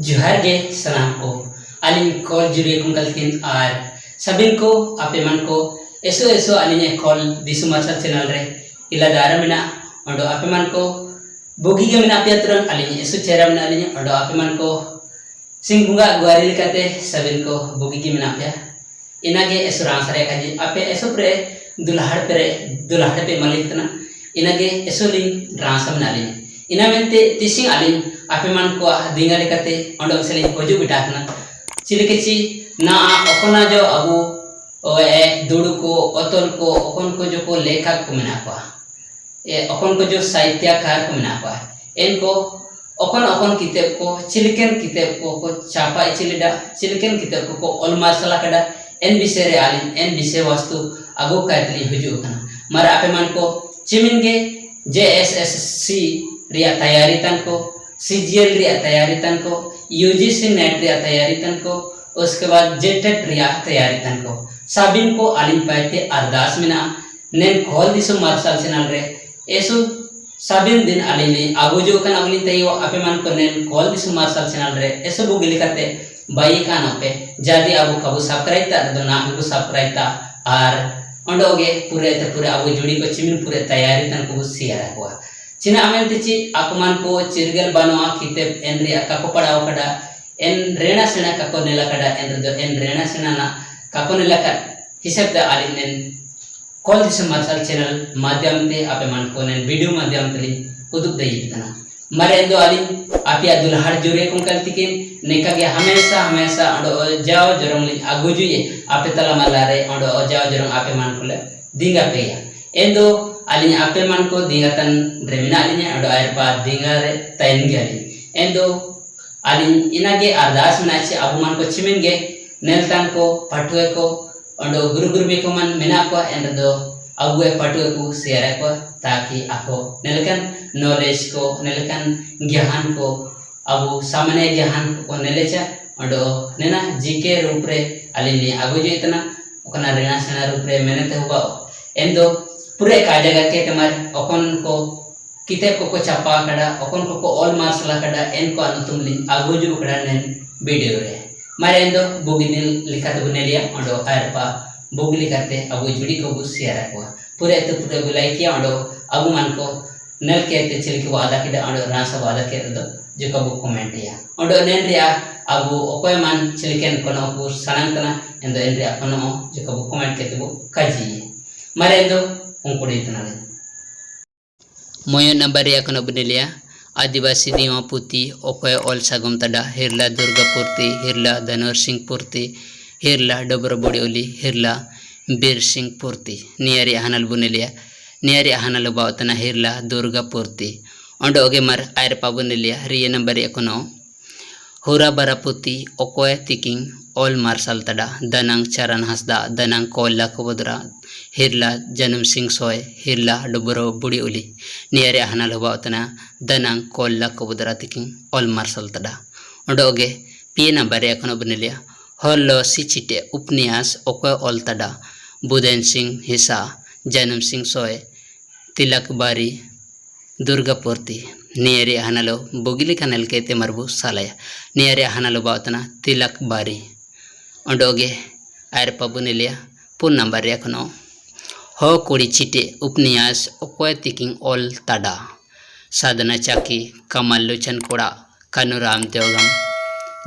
जोहार गे सलाम को अलिन कॉल जुरिए कुंकलकिन और सबिन को आपे मन को एसो एसो अलिन कॉल दिसु मार्शल चैनल रे इला दारा मिना ओडो आपे मन को बोगी के मिना पे तुरन अलिन एसो चेहरा मिना अलिन ओडो आपे मन को सिंह बुंगा गुआरी लिकाते सबिन को बोगी के मिना पे इनागे एसो रांसरे काजी आपे एसो प्रे दुल्हाड़ पे मालिक तना इनागे एसो लिंग रांसा मिना अलिन ina mente tising alin ape man ko dinga lekate ondo seli hoju bitakna cilikeci na okona jo abu e dudu ko otol ko okon ko jo ko lekha ko mena ko e okon ko jo sahityakar ko mena ko en ko okon kitab ko ciliken kitab ko chapa cilida ciliken kitab ko olmar sala kada en bisere alin en bise wastu ago kaitli hoju kana mara ape man ko ciminge JSSC रिया तैयारी तन को CGL रिया तैयारी तन को UGC net रिया तैयारी तन को उसके बाद जेटेट रिया तैयारी तन को साबिन को आलिम पाते अरदास मिना नेन कॉल दिसु मार्शल चैनल रे एसु साबिन दिन आलिले आगो जो कन अगली तयो आपे मन को नेन कॉल दिसु मार्शल चैनल रे एसु बुगिली करते बाई कान पे जादी आबो कबो सब्सक्राइब ता दना आगो सब्सक्राइब ता और ओंडोगे पूरे आबो जुड़ी को चिमिन पूरे तैयारी तन को शेयर को चिना अमेन तिची आकुमान को चिरगल बनवा कितेब एन रिया काको पड़ाव कड़ा एन रेना सेना काको नेला कड़ा एन रेना सेना ना काको नेला का हिसाब दा आलिन नेन कॉल दिस मार्शल चैनल माध्यम ते आपे मन को नेन वीडियो माध्यम ते उदुक दई तना मरे दो आलिन आपे दुल्हाड़ जुरे को कलतिकिन नेका के हमेशा अंडो जाओ जरम लि आगुजुए आपे तला मलारे अंडो जाओ जरम आपे मन को दिंगा पेया एंदो अलिन आपे मन को दिंगातन रेमिना अलिन अडो आयरपा दिंगा रे तैन गली एंदो अलिन इनागे अरदास मनाचे अबु मन को चिमिनगे नेलतान को पटुए को अडो गुरु को मन मिना को एंदो अबुए पटुए को शेयर को ताकि आपको नेलकन नॉलेज को नेलकन ज्ञान को अबु सामान्य ज्ञान को नेलेचा अडो नेना जीके रूप रे अलिन आगु जो इतना ओकना रेना सेना रूप रे मेहनत हुआ एंदो पूरे काजगा के तुम्हारे ओकन को किताब को छापा कड़ा ओकन को ऑल मार्शला कड़ा एन को अनुतुम लिंग आगुजु कड़ा नेन वीडियो रे मारे एंदो बुगिनिल लिखाते बुनेलिया ओंडो आयरपा बुग लिखाते अबु जुड़ी को बु शेयर को पूरे बुलाई किया ओंडो अबु मन को नल के ते चिलकी वादा किडा ओंडो रासा वादा के दो जो को कमेंट या ओंडो नेन रिया अबु ओकोय मान चिलकेन कोनो बु सनंतना एंदो एन रिया कोनो जो को कमेंट के ते बु काजी मारे एंदो मोयो नंबर या कनो बनेलिया आदिवासी दीवा पुती ओकोय ऑल सागम तडा हिरला दुर्गापुरती हिरला धनोर सिंह पुरती हिरला डोबरबोड़ी हिरला बीर सिंह पुरती नियारी हानल बुनेलिया नियारी हानल बावतना हिरला दुर्गापुरती ओंडो ओगे मर आयरपा बुनेलिया रिये नंबर या कनो हुरा बरापुती ओकोय तिकिंग ऑल मार्शल तडा दनांग चरण हसदा दनांग कोल्ला कोबदरा हिरला जन्म सिंह सोय हिरला डुबरो बुड़ी उली नियरे हानल हुबावतना दनांग कोल्ला कोबदरा तिकिंग ऑल मार्शल तडा ओंडोगे पी नंबर एखनो बनेलिया हल्लो सिचिटे उपन्यास ओकोय ऑल तडा बुदेन सिंह हिसा जन्म सिंह सोय तिलक बारी दुर्गापुरती नियरे हानलो बोगिली कनल के ते मरबू सालया नियरे हानलो बावतना तिलक बारी ओंडोगे आयरपा बुनेलिया पुन नंबर एखनो हो कुड़ी चिटे उपन्यास ओकोय तिकिंग ऑल तडा साधना चाकी कमल लोचन कोड़ा कानूराम देवगम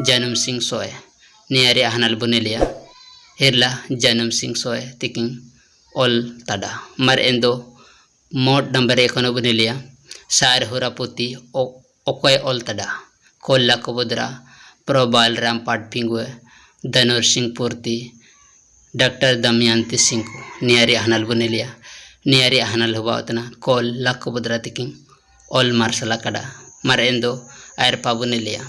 जन्म सिंह सोय नियरे हानल बुनेलिया हिरला जन्म सिंह सोय तिकिंग ऑल तडा मर एंदो मोड नंबर एखनो बुनेलिया सार हुरापुती ओकोय ऑल तडा कोल्ला कोबदरा प्रबाल राम पाट पिंगुए धनोर सिंह पुरती डॉक्टर दमयंती सिंह को नियारी हानल बुनेलिया नियारी हानल हुबावतना कॉल लाख बदरा तिकिंग ऑल मार्शला कड़ा मर एंदो आयरपा बुनेलिया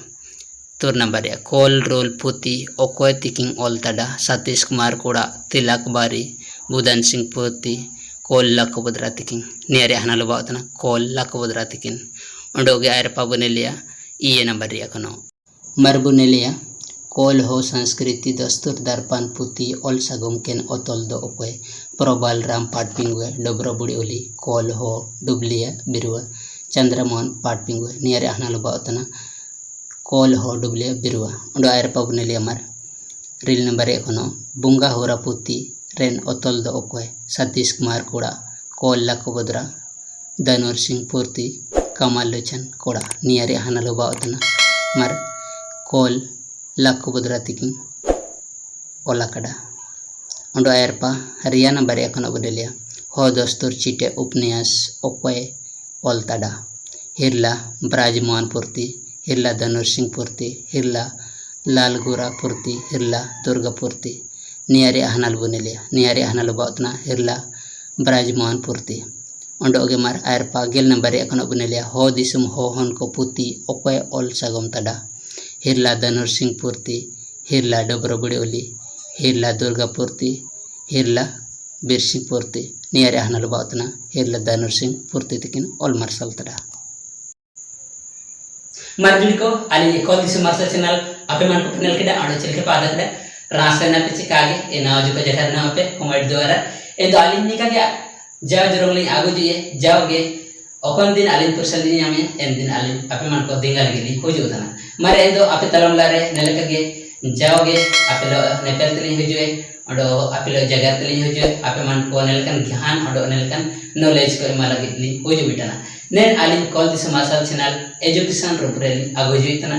तोर नंबर या कॉल रोल पुती ओकोय तिकिंग ऑल तडा सतीश कुमार कोड़ा तिलक बारी बुदन सिंह पुती कॉल लाख बदरा तिकिंग नियारी हानल हुबावतना कॉल लाख बदरा तिकिंग ओंडोगे आयरपा बुनेलिया ये नंबर या कनो मर बुनेलिया कॉल हो संस्कृति दस्तूर दर्पण पुती ऑल सगम केन ओतल दो ओकोय प्रबल राम पाट पिंगुए डोब्रो बुड़ी ओली कॉल हो डुबलिया बिरुआ चंद्रमोहन पाट पिंगुए नियर हना लबा उतना कॉल हो डुबलिया बिरुआ उंडो आयर पबनेली अमर रील नंबर 1 बुंगा होरा पुती रेन ओतल दो ओकोय सतीश कुमार कोड़ा कॉल लकबद्रा धनुर सिंह पूर्ति कमल लोचन कोड़ा नियर हना लबा उतना मर कॉल लकबद्रा तिकिन ओलाकड़ा उंडो आयरपा हरिया नंबर 1 बदलिया हो दस्तूर चिटे उपन्यास ओकोय ओलताडा हिरला ब्राजमोहन पूर्ति हिरला धनुर सिंह पूर्ति हिरला लालगुरा पूर्ति हिरला दुर्गा पूर्ति नियारे हनाल बुनेलिया नियारे हनाल बाउतना हिरला ब्राजमोहन पूर्ति उंडो गे मार आयरपा गेल नंबर 1 बुनेलिया हो दिसुम हो हन को पुती ओकोय ओल सगम ताडा हिरला धनुर सिंह पूर्ति हिरला डोब्रो बुड़ी ओली हिरला दुर्गा पूर्ति हिरला बीर सिंह पूर्ति नियर हनल बाउतना हिरला धनुर सिंह पूर्ति तकिन ऑल मार्शल तड़ा मार्जिन को आली कॉल दिस मार्शल चैनल आपे मन को पैनल केडा आडो चल के पादा केडा रासना पे चिकागे ए नाव जो का जठर ना पे कमेंट द्वारा ए दाली निका के जाव जरोंगली आगु जिए जाओगे ओकन दिन आलिन पुरसल दिन यामे एन दिन आलिन आपे मन को दिंगाल गिली हो जोतना मारे एंदो आपे तलम लारे नेलकगे जाओगे आपे लो नेपेल तली हुजुए अडो आपे लो जगह तली हुजुए आपे मन को नेलकन ज्ञान अडो नेलकन नॉलेज को एमा लगिली हुजु बिटना नेन आलिन call this Marshal channel education रूपरेली आगु जुइतना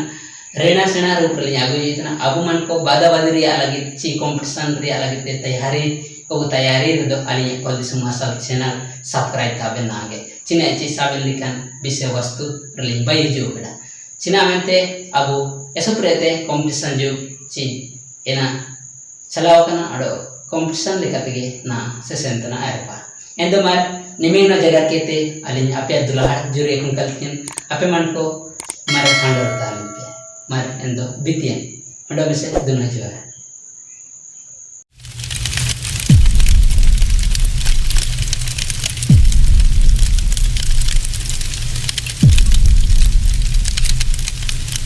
रेना सेना रूपरेली आगु जुइतना अबु मन को बादा बादरी अलगी ची कंपटीशन रे अलगी तैयारी को तैयारी दो आलिन call this Marshal channel subscribe ताबे नागे चिना ची साबिल लिकन विषय वस्तु रली बाई जो बेड़ा चिना मेंते अबु एसो प्रेते कंपटीशन जो ची एना चलाव कना अडो कंपटीशन लेकातेगे ना सेसेंतना आयरपा एंदो मार निमेना जगह केते अलिन आपे दुलाहार जुरे कुन कलकिन आपे मन को मारे खांडर तालिन पे मार एंदो बितियन अडो में से दुना जोरा